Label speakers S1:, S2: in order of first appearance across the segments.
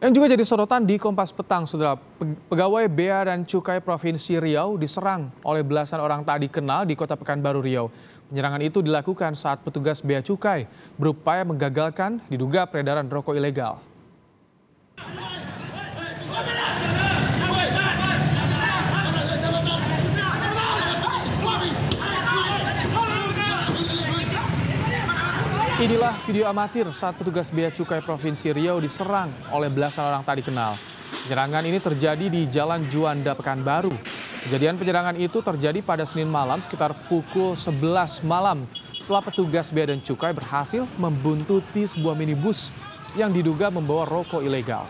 S1: Yang juga jadi sorotan di Kompas Petang, Saudara. Pegawai Bea dan Cukai Provinsi Riau diserang oleh belasan orang tak dikenal di Kota Pekanbaru, Riau. Penyerangan itu dilakukan saat petugas Bea Cukai berupaya menggagalkan diduga peredaran rokok ilegal. Inilah video amatir saat petugas Bea Cukai Provinsi Riau diserang oleh belasan orang tak dikenal. Penyerangan ini terjadi di Jalan Juanda, Pekanbaru. Kejadian penyerangan itu terjadi pada Senin malam sekitar pukul 11 malam setelah petugas Bea dan Cukai berhasil membuntuti sebuah minibus yang diduga membawa rokok ilegal.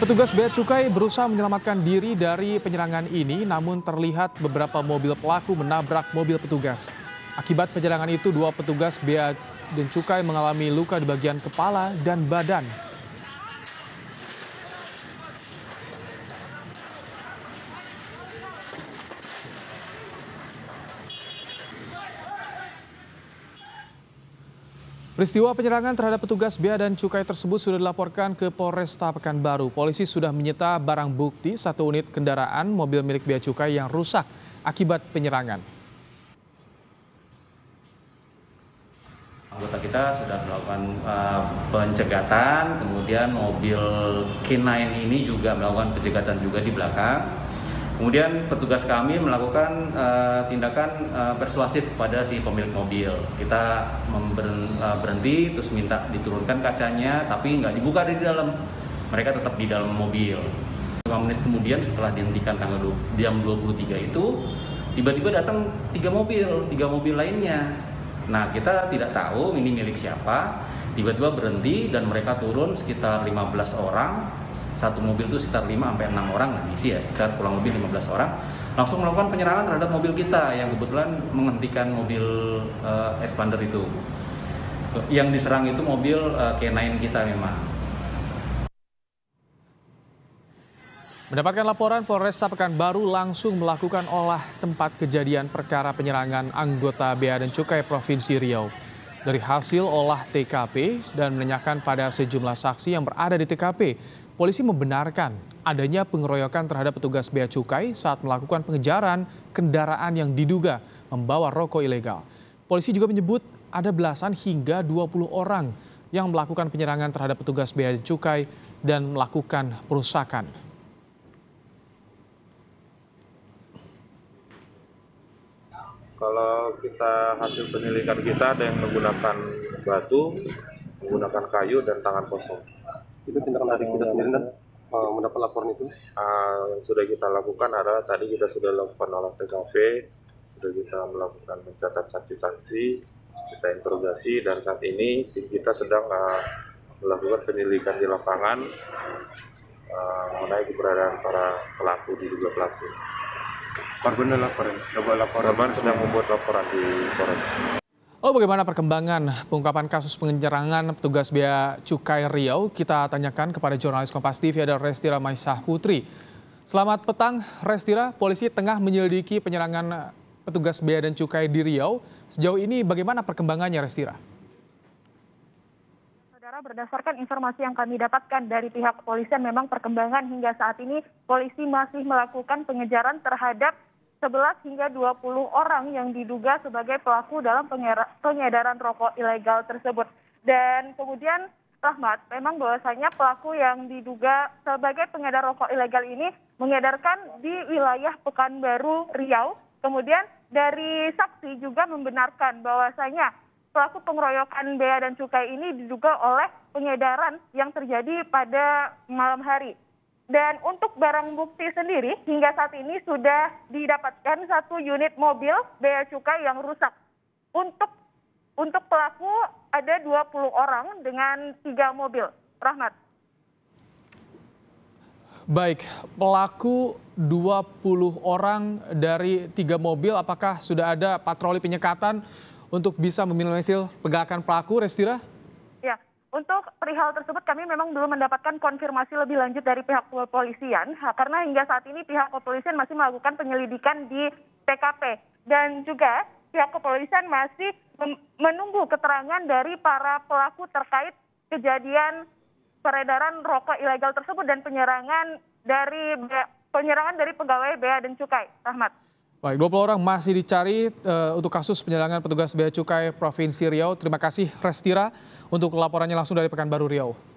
S1: Petugas Bea Cukai berusaha menyelamatkan diri dari penyerangan ini, namun terlihat beberapa mobil pelaku menabrak mobil petugas. Akibat penyerangan itu, dua petugas Bea dan Cukai mengalami luka di bagian kepala dan badan. Peristiwa penyerangan terhadap petugas Bea dan Cukai tersebut sudah dilaporkan ke Polresta Pekanbaru. Polisi sudah menyita barang bukti 1 unit kendaraan mobil milik Bea Cukai yang rusak akibat penyerangan.
S2: Anggota kita sudah melakukan pencegatan, kemudian mobil K9 ini juga melakukan pencegatan juga di belakang. Kemudian petugas kami melakukan tindakan persuasif kepada si pemilik mobil. Kita berhenti, terus minta diturunkan kacanya, tapi nggak dibuka di dalam. Mereka tetap di dalam mobil. 5 menit kemudian setelah dihentikan jam 23 itu, tiba-tiba datang 3 mobil lainnya. Nah, kita tidak tahu ini milik siapa. Tiba-tiba berhenti dan mereka turun sekitar 15 orang. Satu mobil itu sekitar 5-6 orang diisi ya, sekitar kurang lebih 15 orang. Langsung melakukan penyerangan terhadap mobil kita yang kebetulan menghentikan mobil Expander itu. Yang diserang itu mobil K9 kita memang.
S1: Mendapatkan laporan, Polresta Pekanbaru langsung melakukan olah tempat kejadian perkara penyerangan anggota Bea dan Cukai Provinsi Riau. Dari hasil olah TKP dan menanyakan pada sejumlah saksi yang berada di TKP, polisi membenarkan adanya pengeroyokan terhadap petugas Bea Cukai saat melakukan pengejaran kendaraan yang diduga membawa rokok ilegal. Polisi juga menyebut ada belasan hingga 20 orang yang melakukan penyerangan terhadap petugas Bea Cukai dan melakukan perusakan.
S3: Kalau kita hasil penyelidikan kita ada yang menggunakan batu, menggunakan kayu dan tangan kosong.
S4: Itu tindakan dari kita sendiri dan mendapat laporan itu?
S3: Yang sudah kita lakukan adalah tadi kita sudah lakukan olah TKP, sudah kita melakukan mencatat saksi-saksi, kita interogasi, dan saat ini tim kita sedang melakukan penyelidikan di lapangan mengenai keberadaan para pelaku, diduga pelaku.
S4: Korban laporan,
S3: Korban sedang membuat laporan di Polres.
S1: Bagaimana perkembangan pengungkapan kasus penyerangan petugas Bea Cukai Riau? Kita tanyakan kepada jurnalis Kompas TV ada Restira Maisyah Putri. Selamat petang, Restira. Polisi tengah menyelidiki penyerangan petugas Bea dan Cukai di Riau. Sejauh ini bagaimana perkembangannya, Restira?
S5: Saudara, berdasarkan informasi yang kami dapatkan dari pihak kepolisian, memang perkembangan hingga saat ini polisi masih melakukan pengejaran terhadap 11 hingga 20 orang yang diduga sebagai pelaku dalam pengedaran rokok ilegal tersebut. Dan kemudian Rahmat, memang bahwasanya pelaku yang diduga sebagai pengedar rokok ilegal ini mengedarkan di wilayah Pekanbaru, Riau. Kemudian dari saksi juga membenarkan bahwasanya pelaku pengeroyokan Bea dan Cukai ini diduga oleh pengedaran yang terjadi pada malam hari. Dan untuk barang bukti sendiri hingga saat ini sudah didapatkan 1 unit mobil Bea Cukai yang rusak. Untuk pelaku ada 20 orang dengan 3 mobil. Rahmat.
S1: Baik, pelaku 20 orang dari 3 mobil, apakah sudah ada patroli penyekatan untuk bisa meminimalisir pergerakan pelaku, Restira?
S5: Ya, untuk perihal tersebut kami memang belum mendapatkan konfirmasi lebih lanjut dari pihak kepolisian karena hingga saat ini pihak kepolisian masih melakukan penyelidikan di TKP dan juga pihak kepolisian masih menunggu keterangan dari para pelaku terkait kejadian peredaran rokok ilegal tersebut dan penyerangan dari pegawai Bea dan Cukai. Rahmat.
S1: Baik, 20 orang masih dicari untuk kasus penyerangan petugas Bea Cukai Provinsi Riau. Terima kasih Restira untuk laporannya langsung dari Pekanbaru Riau.